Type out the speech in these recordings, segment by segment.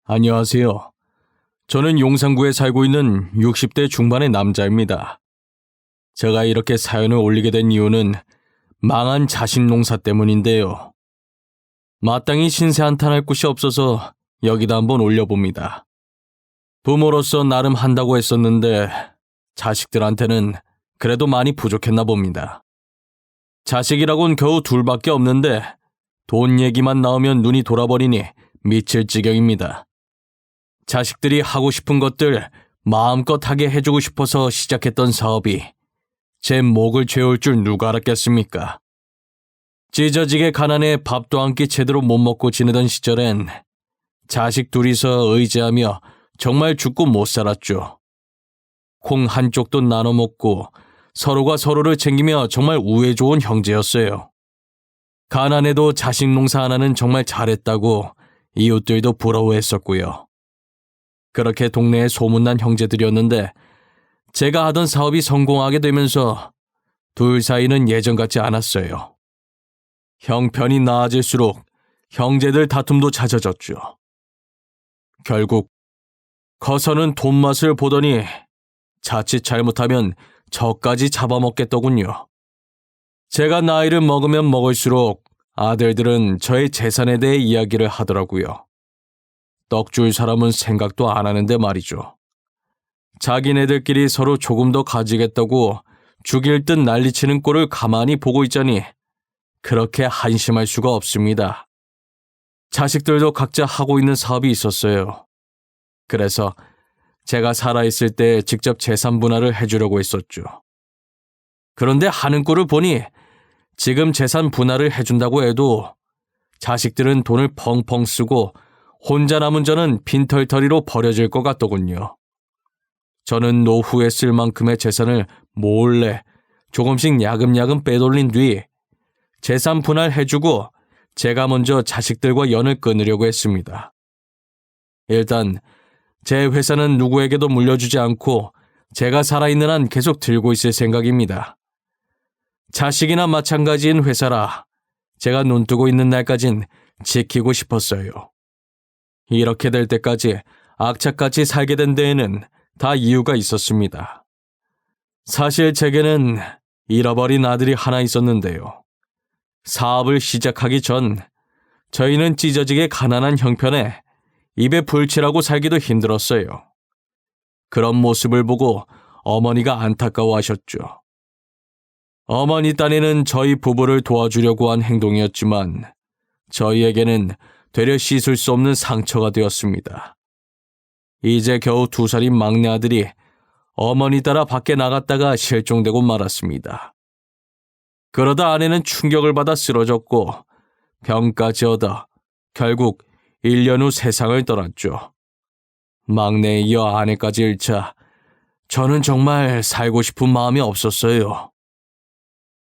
안녕하세요. 저는 용산구에 살고 있는 60대 중반의 남자입니다. 제가 이렇게 사연을 올리게 된 이유는 망한 자식 농사 때문인데요. 마땅히 신세 한탄할 곳이 없어서 여기다 한번 올려봅니다. 부모로서 나름 한다고 했었는데 자식들한테는 그래도 많이 부족했나 봅니다. 자식이라곤 겨우 둘밖에 없는데 돈 얘기만 나오면 눈이 돌아버리니 미칠 지경입니다. 자식들이 하고 싶은 것들 마음껏 하게 해주고 싶어서 시작했던 사업이 제 목을 죄올 줄 누가 알았겠습니까? 찢어지게 가난해 밥도 한 끼 제대로 못 먹고 지내던 시절엔 자식 둘이서 의지하며 정말 죽고 못 살았죠. 콩 한쪽도 나눠 먹고 서로가 서로를 챙기며 정말 우애 좋은 형제였어요. 가난해도 자식 농사 하나는 정말 잘했다고 이웃들도 부러워했었고요. 그렇게 동네에 소문난 형제들이었는데 제가 하던 사업이 성공하게 되면서 둘 사이는 예전 같지 않았어요. 형편이 나아질수록 형제들 다툼도 잦아졌죠. 결국 커서는 돈맛을 보더니 자칫 잘못하면 저까지 잡아먹겠더군요. 제가 나이를 먹으면 먹을수록 아들들은 저의 재산에 대해 이야기를 하더라고요. 떡 줄 사람은 생각도 안 하는데 말이죠. 자기네들끼리 서로 조금 더 가지겠다고 죽일 듯 난리치는 꼴을 가만히 보고 있자니 그렇게 한심할 수가 없습니다. 자식들도 각자 하고 있는 사업이 있었어요. 그래서 제가 살아있을 때 직접 재산 분할을 해주려고 했었죠. 그런데 하는 꼴을 보니 지금 재산 분할을 해준다고 해도 자식들은 돈을 펑펑 쓰고 혼자 남은 저는 빈털터리로 버려질 것 같더군요. 저는 노후에 쓸 만큼의 재산을 몰래 조금씩 야금야금 빼돌린 뒤 재산 분할해주고 제가 먼저 자식들과 연을 끊으려고 했습니다. 일단 제 회사는 누구에게도 물려주지 않고 제가 살아있는 한 계속 들고 있을 생각입니다. 자식이나 마찬가지인 회사라 제가 눈뜨고 있는 날까진 지키고 싶었어요. 이렇게 될 때까지 악착같이 살게 된 데에는 다 이유가 있었습니다. 사실 제게는 잃어버린 아들이 하나 있었는데요. 사업을 시작하기 전 저희는 찢어지게 가난한 형편에 입에 불칠하고 살기도 힘들었어요. 그런 모습을 보고 어머니가 안타까워하셨죠. 어머니 딴에는 저희 부부를 도와주려고 한 행동이었지만 저희에게는 되려 씻을 수 없는 상처가 되었습니다. 이제 겨우 2살인 막내 아들이 어머니 따라 밖에 나갔다가 실종되고 말았습니다. 그러다 아내는 충격을 받아 쓰러졌고 병까지 얻어 결국 1년 후 세상을 떠났죠. 막내에 이어 아내까지 잃자 저는 정말 살고 싶은 마음이 없었어요.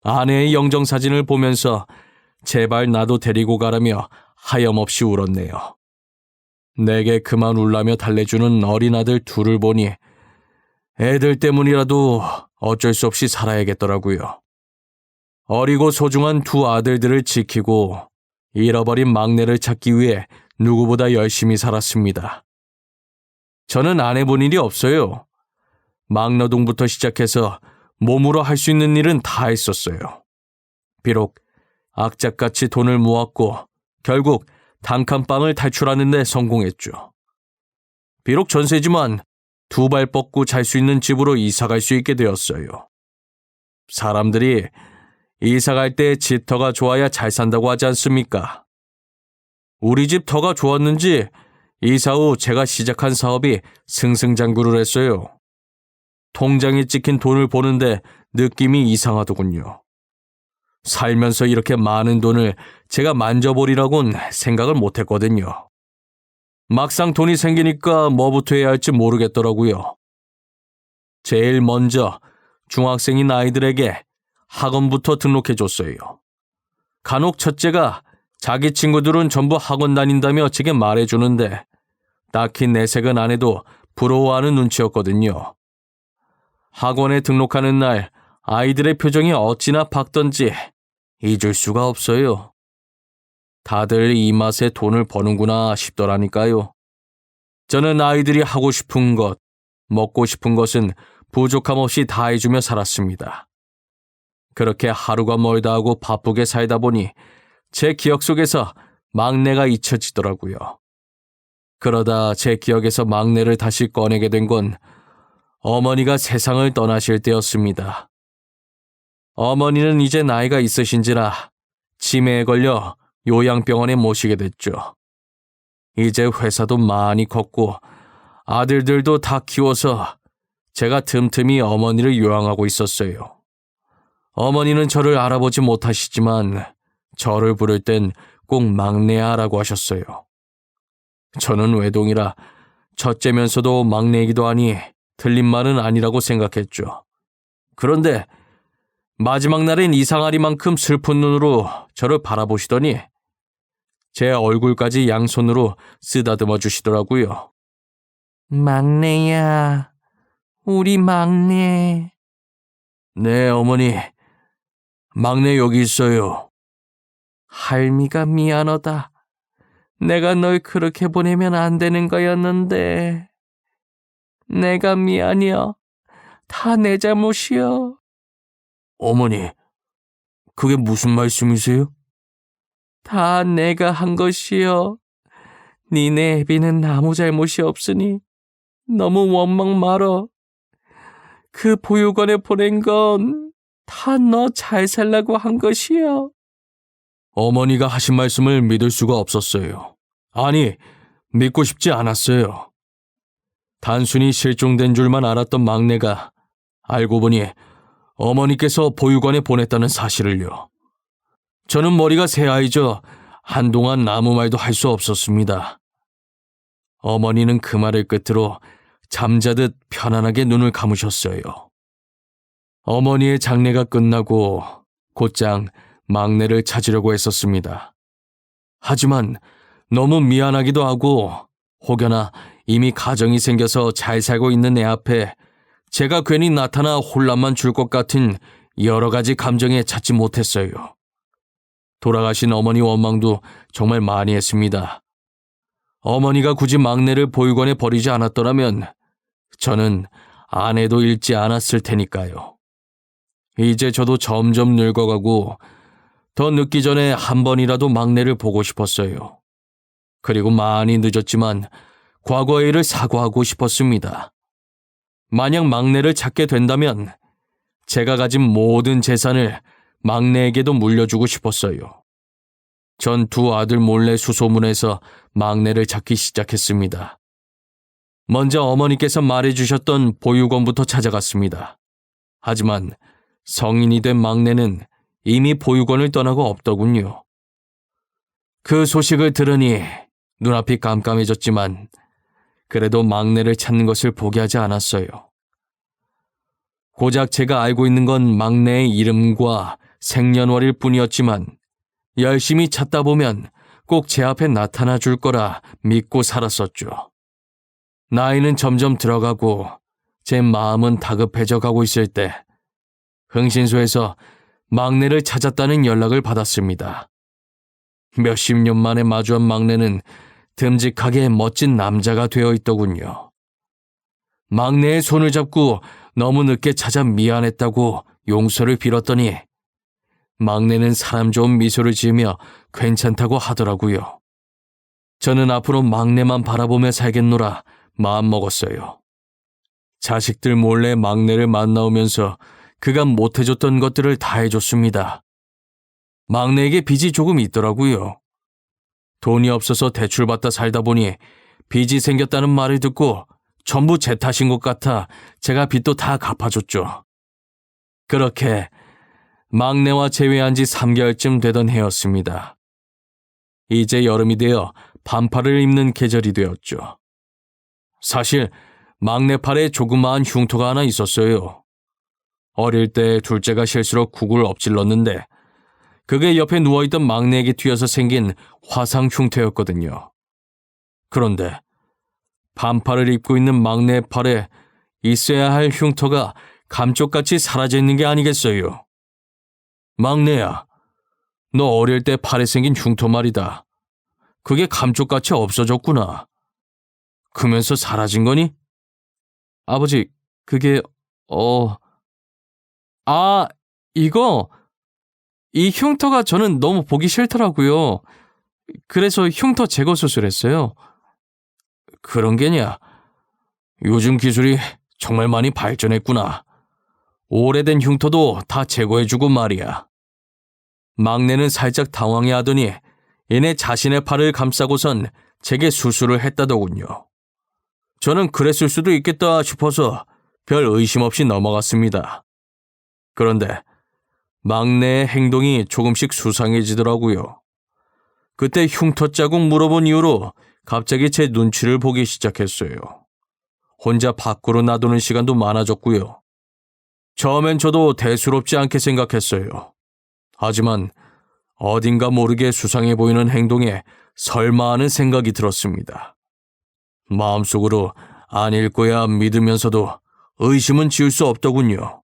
아내의 영정사진을 보면서 제발 나도 데리고 가라며 하염없이 울었네요. 내게 그만 울라며 달래주는 어린 아들 둘을 보니 애들 때문이라도 어쩔 수 없이 살아야겠더라고요. 어리고 소중한 두 아들들을 지키고 잃어버린 막내를 찾기 위해 누구보다 열심히 살았습니다. 저는 안 해본 일이 없어요. 막노동부터 시작해서 몸으로 할 수 있는 일은 다 했었어요. 비록 악착같이 돈을 모았고 결국 단칸방을 탈출하는 데 성공했죠. 비록 전세지만 2발 뻗고 잘 수 있는 집으로 이사갈 수 있게 되었어요. 사람들이 이사갈 때 집 터가 좋아야 잘 산다고 하지 않습니까? 우리 집 터가 좋았는지 이사 후 제가 시작한 사업이 승승장구를 했어요. 통장에 찍힌 돈을 보는데 느낌이 이상하더군요. 살면서 이렇게 많은 돈을 제가 만져보리라곤 생각을 못했거든요. 막상 돈이 생기니까 뭐부터 해야 할지 모르겠더라고요. 제일 먼저 중학생인 아이들에게 학원부터 등록해줬어요. 간혹 첫째가 자기 친구들은 전부 학원 다닌다며 제게 말해주는데 딱히 내색은 안 해도 부러워하는 눈치였거든요. 학원에 등록하는 날 아이들의 표정이 어찌나 밝던지 잊을 수가 없어요. 다들 이 맛에 돈을 버는구나 싶더라니까요. 저는 아이들이 하고 싶은 것, 먹고 싶은 것은 부족함 없이 다 해주며 살았습니다. 그렇게 하루가 멀다 하고 바쁘게 살다 보니 제 기억 속에서 막내가 잊혀지더라고요. 그러다 제 기억에서 막내를 다시 꺼내게 된 건 어머니가 세상을 떠나실 때였습니다. 어머니는 이제 나이가 있으신지라 치매에 걸려 요양병원에 모시게 됐죠. 이제 회사도 많이 컸고 아들들도 다 키워서 제가 틈틈이 어머니를 요양하고 있었어요. 어머니는 저를 알아보지 못하시지만 저를 부를 땐 꼭 막내야라고 하셨어요. 저는 외동이라 첫째면서도 막내이기도 하니 틀린 말은 아니라고 생각했죠. 그런데 마지막 날엔 이상하리만큼 슬픈 눈으로 저를 바라보시더니 제 얼굴까지 양손으로 쓰다듬어 주시더라고요. 막내야, 우리 막내. 네, 어머니. 막내 여기 있어요. 할미가 미안하다. 내가 널 그렇게 보내면 안 되는 거였는데. 내가 미안이여. 다 내 잘못이여. 어머니, 그게 무슨 말씀이세요? 다 내가 한 것이여. 니네 애비는 아무 잘못이 없으니 너무 원망 말어. 그 보육원에 보낸 건 다 너 잘 살라고 한 것이여. 어머니가 하신 말씀을 믿을 수가 없었어요. 아니, 믿고 싶지 않았어요. 단순히 실종된 줄만 알았던 막내가 알고 보니 어머니께서 보육원에 보냈다는 사실을요. 저는 머리가 새하이져 한동안 아무 말도 할 수 없었습니다. 어머니는 그 말을 끝으로 잠자듯 편안하게 눈을 감으셨어요. 어머니의 장례가 끝나고 곧장 막내를 찾으려고 했었습니다. 하지만 너무 미안하기도 하고 혹여나 이미 가정이 생겨서 잘 살고 있는 애 앞에 제가 괜히 나타나 혼란만 줄 것 같은 여러 가지 감정에 찾지 못했어요. 돌아가신 어머니 원망도 정말 많이 했습니다. 어머니가 굳이 막내를 보육원에 버리지 않았더라면 저는 아내도 잃지 않았을 테니까요. 이제 저도 점점 늙어가고 더 늙기 전에 한 번이라도 막내를 보고 싶었어요. 그리고 많이 늦었지만 과거의 일을 사과하고 싶었습니다. 만약 막내를 찾게 된다면 제가 가진 모든 재산을 막내에게도 물려주고 싶었어요. 전 두 아들 몰래 수소문해서 막내를 찾기 시작했습니다. 먼저 어머니께서 말해주셨던 보육원부터 찾아갔습니다. 하지만 성인이 된 막내는 이미 보육원을 떠나고 없더군요. 그 소식을 들으니 눈앞이 깜깜해졌지만 그래도 막내를 찾는 것을 포기하지 않았어요. 고작 제가 알고 있는 건 막내의 이름과 생년월일 뿐이었지만 열심히 찾다 보면 꼭 제 앞에 나타나 줄 거라 믿고 살았었죠. 나이는 점점 들어가고 제 마음은 다급해져 가고 있을 때 흥신소에서 막내를 찾았다는 연락을 받았습니다. 몇십 년 만에 마주한 막내는 듬직하게 멋진 남자가 되어 있더군요. 막내의 손을 잡고 너무 늦게 찾아 미안했다고 용서를 빌었더니 막내는 사람 좋은 미소를 지으며 괜찮다고 하더라고요. 저는 앞으로 막내만 바라보며 살겠노라 마음먹었어요. 자식들 몰래 막내를 만나오면서 그가 못해줬던 것들을 다 해줬습니다. 막내에게 빚이 조금 있더라고요. 돈이 없어서 대출받다 살다 보니 빚이 생겼다는 말을 듣고 전부 제 탓인 것 같아 제가 빚도 다 갚아줬죠. 그렇게 막내와 재회한 지 3개월쯤 되던 해였습니다. 이제 여름이 되어 반팔을 입는 계절이 되었죠. 사실 막내 팔에 조그마한 흉터가 하나 있었어요. 어릴 때 둘째가 실수로 국을 엎질렀는데 그게 옆에 누워있던 막내에게 튀어서 생긴 화상 흉터였거든요. 그런데 반팔을 입고 있는 막내의 팔에 있어야 할 흉터가 감쪽같이 사라져 있는 게 아니겠어요. 막내야, 너 어릴 때 팔에 생긴 흉터 말이다. 그게 감쪽같이 없어졌구나. 크면서 사라진 거니? 아버지, 그게, 아, 이거, 이 흉터가 저는 너무 보기 싫더라고요. 그래서 흉터 제거 수술했어요. 그런 게냐? 요즘 기술이 정말 많이 발전했구나. 오래된 흉터도 다 제거해주고 말이야. 막내는 살짝 당황해하더니 이내 자신의 팔을 감싸고선 제게 수술을 했다더군요. 저는 그랬을 수도 있겠다 싶어서 별 의심 없이 넘어갔습니다. 그런데 막내의 행동이 조금씩 수상해지더라고요. 그때 흉터 자국 물어본 이후로 갑자기 제 눈치를 보기 시작했어요. 혼자 밖으로 놔두는 시간도 많아졌고요. 처음엔 저도 대수롭지 않게 생각했어요. 하지만 어딘가 모르게 수상해 보이는 행동에 설마 하는 생각이 들었습니다. 마음속으로 아닐 거야 믿으면서도 의심은 지을 수 없더군요.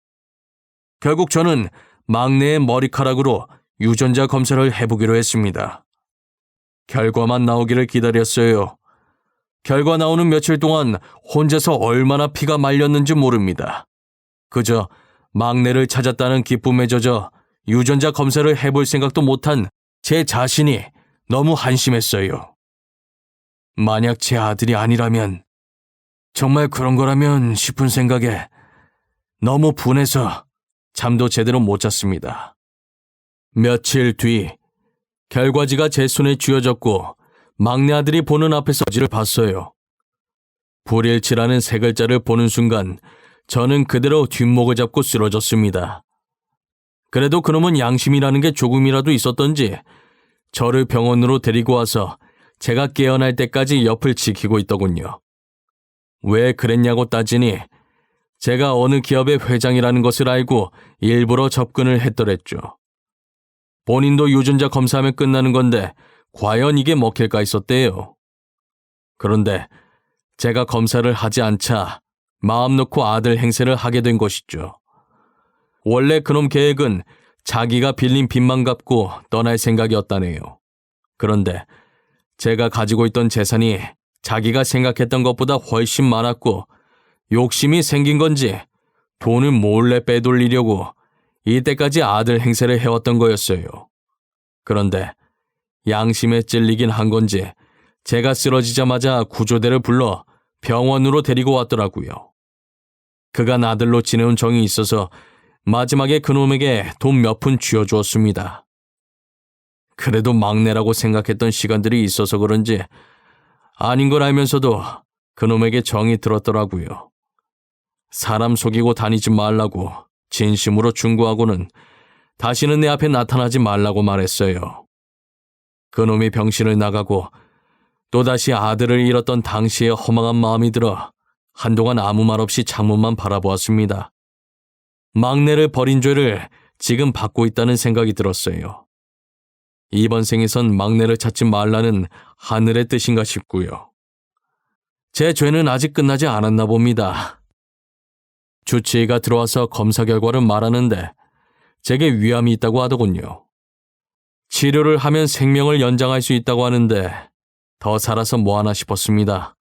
결국 저는 막내의 머리카락으로 유전자 검사를 해보기로 했습니다. 결과만 나오기를 기다렸어요. 결과 나오는 며칠 동안 혼자서 얼마나 피가 말렸는지 모릅니다. 그저 막내를 찾았다는 기쁨에 젖어 유전자 검사를 해볼 생각도 못한 제 자신이 너무 한심했어요. 만약 제 아들이 아니라면, 정말 그런 거라면 싶은 생각에 너무 분해서 잠도 제대로 못 잤습니다. 며칠 뒤 결과지가 제 손에 쥐어졌고 막내 아들이 보는 앞에서 지를 봤어요. 불일치라는 세 글자를 보는 순간 저는 그대로 뒷목을 잡고 쓰러졌습니다. 그래도 그놈은 양심이라는 게 조금이라도 있었던지 저를 병원으로 데리고 와서 제가 깨어날 때까지 옆을 지키고 있더군요. 왜 그랬냐고 따지니 제가 어느 기업의 회장이라는 것을 알고 일부러 접근을 했더랬죠. 본인도 유전자 검사하면 끝나는 건데 과연 이게 먹힐까 했었대요. 그런데 제가 검사를 하지 않자 마음 놓고 아들 행세를 하게 된 것이죠. 원래 그놈 계획은 자기가 빌린 빚만 갚고 떠날 생각이었다네요. 그런데 제가 가지고 있던 재산이 자기가 생각했던 것보다 훨씬 많았고 욕심이 생긴 건지 돈을 몰래 빼돌리려고 이때까지 아들 행세를 해왔던 거였어요. 그런데 양심에 찔리긴 한 건지 제가 쓰러지자마자 구조대를 불러 병원으로 데리고 왔더라고요. 그간 아들로 지내온 정이 있어서 마지막에 그놈에게 돈 몇 푼 쥐어주었습니다. 그래도 막내라고 생각했던 시간들이 있어서 그런지 아닌 걸 알면서도 그놈에게 정이 들었더라고요. 사람 속이고 다니지 말라고 진심으로 충고하고는 다시는 내 앞에 나타나지 말라고 말했어요. 그놈이 병실을 나가고 또다시 아들을 잃었던 당시의 허망한 마음이 들어 한동안 아무 말 없이 창문만 바라보았습니다. 막내를 버린 죄를 지금 받고 있다는 생각이 들었어요. 이번 생에선 막내를 찾지 말라는 하늘의 뜻인가 싶고요. 제 죄는 아직 끝나지 않았나 봅니다. 주치의가 들어와서 검사 결과를 말하는데 제게 위암이 있다고 하더군요. 치료를 하면 생명을 연장할 수 있다고 하는데 더 살아서 뭐하나 싶었습니다.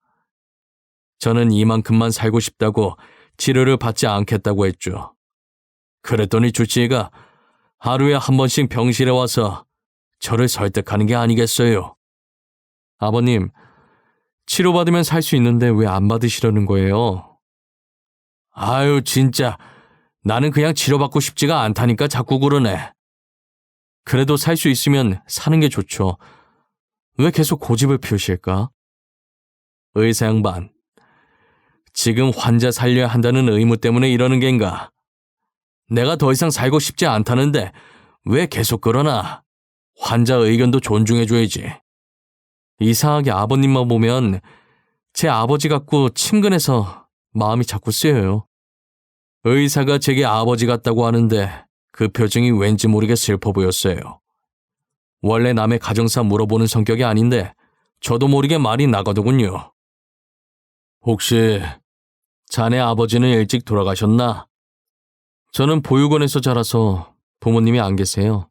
저는 이만큼만 살고 싶다고 치료를 받지 않겠다고 했죠. 그랬더니 주치의가 하루에 한 번씩 병실에 와서 저를 설득하는 게 아니겠어요. 아버님, 치료받으면 살 수 있는데 왜 안 받으시려는 거예요? 아유, 진짜 나는 그냥 치료받고 싶지가 않다니까 자꾸 그러네. 그래도 살 수 있으면 사는 게 좋죠. 왜 계속 고집을 피우실까? 의사 양반, 지금 환자 살려야 한다는 의무 때문에 이러는 겐가? 내가 더 이상 살고 싶지 않다는데 왜 계속 그러나? 환자 의견도 존중해줘야지. 이상하게 아버님만 보면 제 아버지 같고 친근해서 마음이 자꾸 쓰여요. 의사가 제게 아버지 같다고 하는데 그 표정이 왠지 모르게 슬퍼 보였어요. 원래 남의 가정사 물어보는 성격이 아닌데 저도 모르게 말이 나가더군요. 혹시 자네 아버지는 일찍 돌아가셨나? 저는 보육원에서 자라서 부모님이 안 계세요.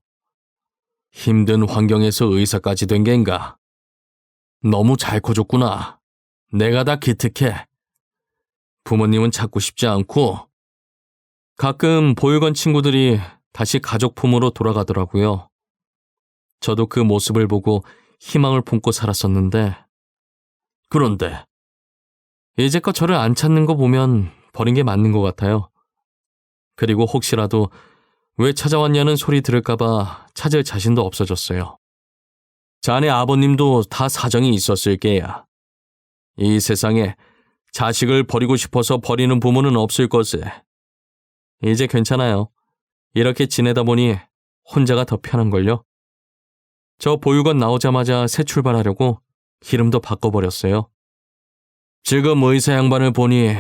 힘든 환경에서 의사까지 된 겐가? 너무 잘 커줬구나. 내가 다 기특해. 부모님은 찾고 싶지 않고 가끔 보육원 친구들이 다시 가족품으로 돌아가더라고요. 저도 그 모습을 보고 희망을 품고 살았었는데 그런데 이제껏 저를 안 찾는 거 보면 버린 게 맞는 것 같아요. 그리고 혹시라도 왜 찾아왔냐는 소리 들을까봐 찾을 자신도 없어졌어요. 자네 아버님도 다 사정이 있었을 게야. 이 세상에 자식을 버리고 싶어서 버리는 부모는 없을 것에. 이제 괜찮아요. 이렇게 지내다 보니 혼자가 더 편한걸요. 저 보육원 나오자마자 새 출발하려고 이름도 바꿔버렸어요. 지금 의사 양반을 보니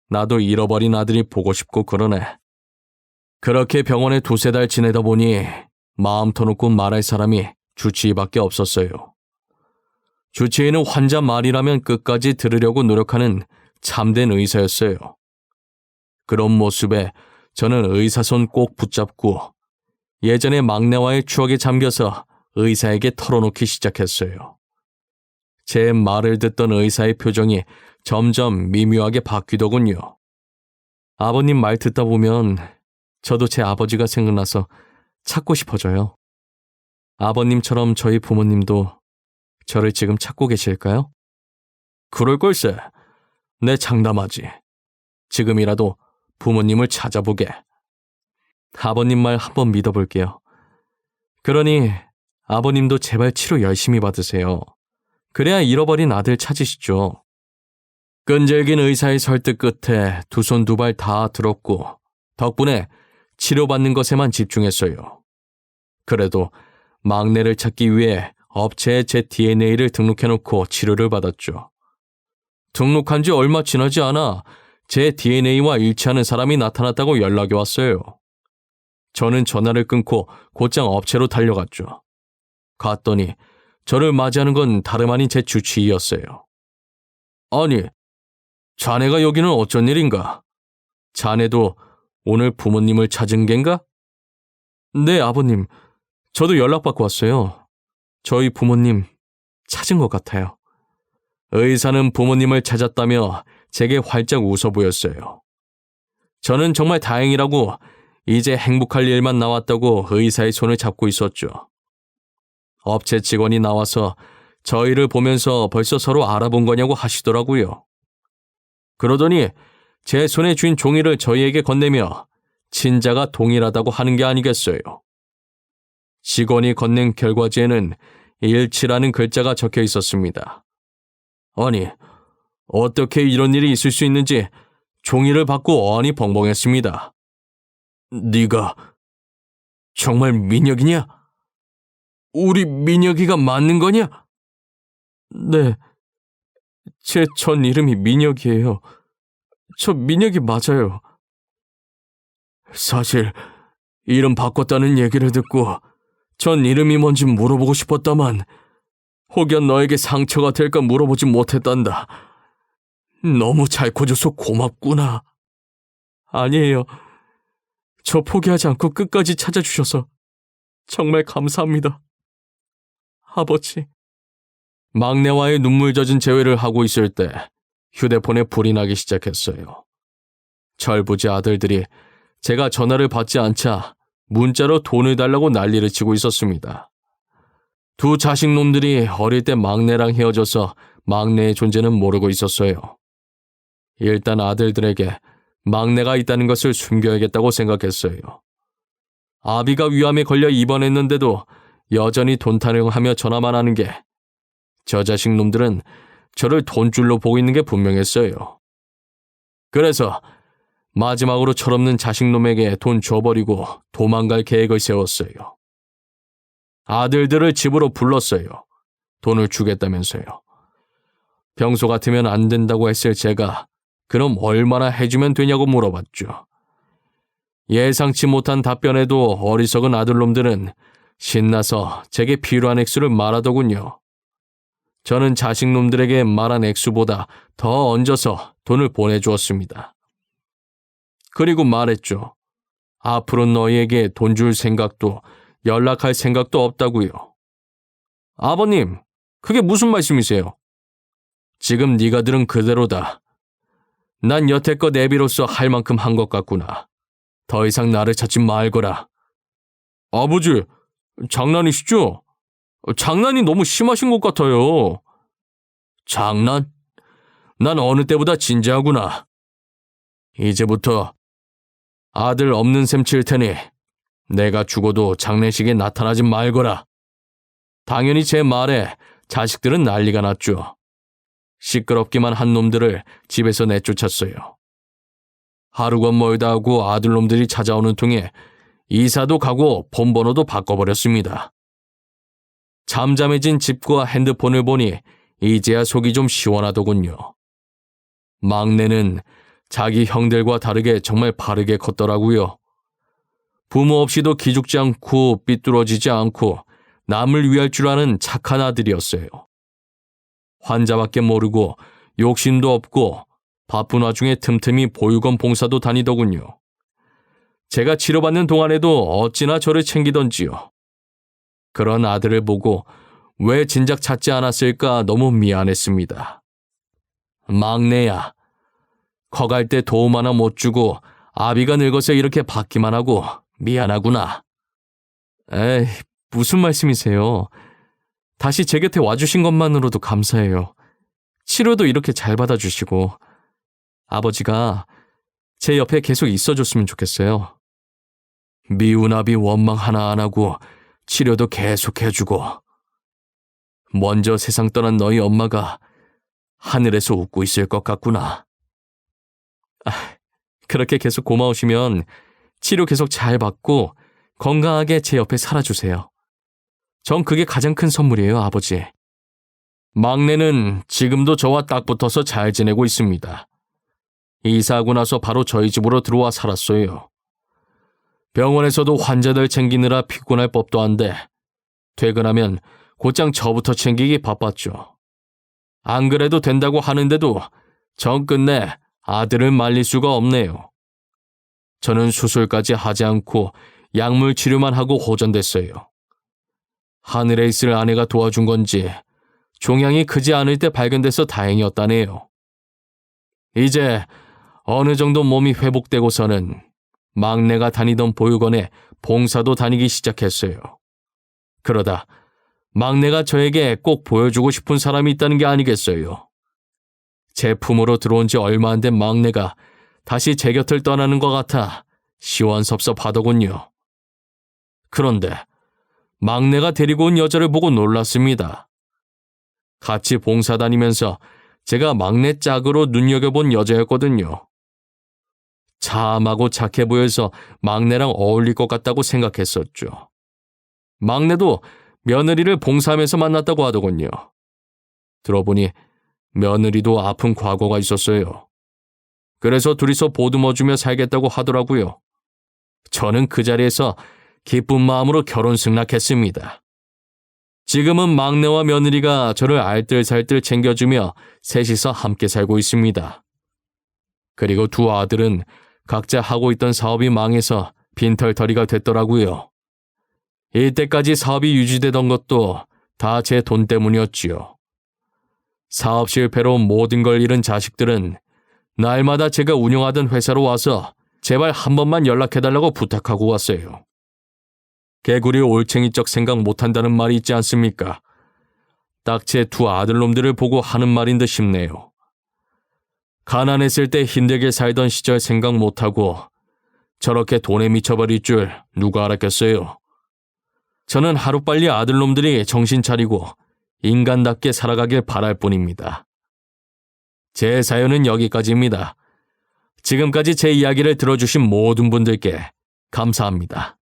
나도 잃어버린 아들이 보고 싶고 그러네. 그렇게 병원에 2-3달 지내다 보니 마음 터놓고 말할 사람이 주치의밖에 없었어요. 주치의는 환자 말이라면 끝까지 들으려고 노력하는 참된 의사였어요. 그런 모습에 저는 의사 손 꼭 붙잡고 예전의 막내와의 추억에 잠겨서 의사에게 털어놓기 시작했어요. 제 말을 듣던 의사의 표정이 점점 미묘하게 바뀌더군요. 아버님 말 듣다 보면 저도 제 아버지가 생각나서 찾고 싶어져요. 아버님처럼 저희 부모님도 저를 지금 찾고 계실까요? 그럴 걸세. 내 장담하지. 지금이라도 부모님을 찾아보게. 아버님 말 한번 믿어볼게요. 그러니 아버님도 제발 치료 열심히 받으세요. 그래야 잃어버린 아들 찾으시죠. 끈질긴 의사의 설득 끝에 2손 2발 다 들었고 덕분에 치료받는 것에만 집중했어요. 그래도 막내를 찾기 위해 업체에 제 DNA를 등록해놓고 치료를 받았죠. 등록한 지 얼마 지나지 않아 제 DNA와 일치하는 사람이 나타났다고 연락이 왔어요. 저는 전화를 끊고 곧장 업체로 달려갔죠. 갔더니 저를 맞이하는 건 다름 아닌 제 주치의였어요. 아니, 자네가 여기는 어쩐 일인가? 자네도 오늘 부모님을 찾은 겐가? 네, 아버님. 저도 연락받고 왔어요. 저희 부모님 찾은 것 같아요. 의사는 부모님을 찾았다며 제게 활짝 웃어 보였어요. 저는 정말 다행이라고 이제 행복할 일만 남았다고 의사의 손을 잡고 있었죠. 업체 직원이 나와서 저희를 보면서 벌써 서로 알아본 거냐고 하시더라고요. 그러더니 제 손에 쥔 종이를 저희에게 건네며 친자가 동일하다고 하는 게 아니겠어요. 직원이 건넨 결과지에는 일치라는 글자가 적혀 있었습니다. 아니, 어떻게 이런 일이 있을 수 있는지 종이를 받고 어안이 벙벙했습니다. 네가 정말 민혁이냐? 우리 민혁이가 맞는 거냐? 네, 제 전 이름이 민혁이에요. 저 민혁이 맞아요. 사실 이름 바꿨다는 얘기를 듣고 전 이름이 뭔지 물어보고 싶었다만 혹여 너에게 상처가 될까 물어보지 못했단다. 너무 잘 커줘서 고맙구나. 아니에요. 저 포기하지 않고 끝까지 찾아주셔서 정말 감사합니다. 아버지. 막내와의 눈물 젖은 재회를 하고 있을 때 휴대폰에 불이 나기 시작했어요. 철부지 아들들이 제가 전화를 받지 않자 문자로 돈을 달라고 난리를 치고 있었습니다. 2 자식놈들이 어릴 때 막내랑 헤어져서 막내의 존재는 모르고 있었어요. 일단 아들들에게 막내가 있다는 것을 숨겨야겠다고 생각했어요. 아비가 위암에 걸려 입원했는데도 여전히 돈 타령하며 전화만 하는 게 저 자식 놈들은 저를 돈줄로 보고 있는 게 분명했어요. 그래서 마지막으로 철없는 자식놈에게 돈 줘버리고 도망갈 계획을 세웠어요. 아들들을 집으로 불렀어요. 돈을 주겠다면서요. 평소 같으면 안 된다고 했을 제가 그럼 얼마나 해주면 되냐고 물어봤죠. 예상치 못한 답변에도 어리석은 아들놈들은 신나서 제게 필요한 액수를 말하더군요. 저는 자식놈들에게 말한 액수보다 더 얹어서 돈을 보내주었습니다. 그리고 말했죠. 앞으로 너희에게 돈 줄 생각도 연락할 생각도 없다고요. 아버님, 그게 무슨 말씀이세요? 지금 네가 들은 그대로다. 난 여태껏 애비로서 할 만큼 한 것 같구나. 더 이상 나를 찾지 말거라. 아버지, 장난이시죠? 장난이 너무 심하신 것 같아요. 장난? 난 어느 때보다 진지하구나. 이제부터 아들 없는 셈 칠 테니 내가 죽어도 장례식에 나타나지 말거라. 당연히 제 말에 자식들은 난리가 났죠. 시끄럽기만 한 놈들을 집에서 내쫓았어요. 하루가 멀다 하고 아들놈들이 찾아오는 통에 이사도 가고 폰번호도 바꿔버렸습니다. 잠잠해진 집과 핸드폰을 보니 이제야 속이 좀 시원하더군요. 막내는 자기 형들과 다르게 정말 바르게 컸더라고요. 부모 없이도 기죽지 않고 삐뚤어지지 않고 남을 위할 줄 아는 착한 아들이었어요. 환자밖에 모르고 욕심도 없고 바쁜 와중에 틈틈이 보육원 봉사도 다니더군요. 제가 치료받는 동안에도 어찌나 저를 챙기던지요. 그런 아들을 보고 왜 진작 찾지 않았을까 너무 미안했습니다. 막내야, 커갈 때 도움 하나 못 주고 아비가 늙어서 이렇게 받기만 하고 미안하구나. 에이, 무슨 말씀이세요? 다시 제 곁에 와주신 것만으로도 감사해요. 치료도 이렇게 잘 받아주시고 아버지가 제 옆에 계속 있어줬으면 좋겠어요. 미운 아비 원망 하나 안 하고 치료도 계속 해주고 먼저 세상 떠난 너희 엄마가 하늘에서 웃고 있을 것 같구나. 그렇게 계속 고마우시면 치료 계속 잘 받고 건강하게 제 옆에 살아주세요. 전 그게 가장 큰 선물이에요, 아버지. 막내는 지금도 저와 딱 붙어서 잘 지내고 있습니다. 이사하고 나서 바로 저희 집으로 들어와 살았어요. 병원에서도 환자들 챙기느라 피곤할 법도 한데 퇴근하면 곧장 저부터 챙기기 바빴죠. 안 그래도 된다고 하는데도 전 끝내 아들을 말릴 수가 없네요. 저는 수술까지 하지 않고 약물 치료만 하고 호전됐어요. 하늘에 있을 아내가 도와준 건지 종양이 크지 않을 때 발견돼서 다행이었다네요. 이제 어느 정도 몸이 회복되고서는 막내가 다니던 보육원에 봉사도 다니기 시작했어요. 그러다 막내가 저에게 꼭 보여주고 싶은 사람이 있다는 게 아니겠어요. 제 품으로 들어온 지 얼마 안 된 막내가 다시 제 곁을 떠나는 것 같아 시원섭섭하더군요. 그런데 막내가 데리고 온 여자를 보고 놀랐습니다. 같이 봉사 다니면서 제가 막내 짝으로 눈여겨본 여자였거든요. 참하고 착해 보여서 막내랑 어울릴 것 같다고 생각했었죠. 막내도 며느리를 봉사하면서 만났다고 하더군요. 들어보니 며느리도 아픈 과거가 있었어요. 그래서 둘이서 보듬어주며 살겠다고 하더라고요. 저는 그 자리에서 기쁜 마음으로 결혼 승낙했습니다. 지금은 막내와 며느리가 저를 알뜰살뜰 챙겨주며 셋이서 함께 살고 있습니다. 그리고 두 아들은 각자 하고 있던 사업이 망해서 빈털터리가 됐더라고요. 이때까지 사업이 유지되던 것도 다 제 돈 때문이었지요. 사업 실패로 모든 걸 잃은 자식들은 날마다 제가 운영하던 회사로 와서 제발 한 번만 연락해달라고 부탁하고 왔어요. 개구리 올챙이적 생각 못한다는 말이 있지 않습니까? 딱 제 두 아들놈들을 보고 하는 말인 듯 싶네요. 가난했을 때 힘들게 살던 시절 생각 못하고 저렇게 돈에 미쳐버릴 줄 누가 알았겠어요. 저는 하루빨리 아들놈들이 정신 차리고 인간답게 살아가길 바랄 뿐입니다. 제 사연은 여기까지입니다. 지금까지 제 이야기를 들어주신 모든 분들께 감사합니다.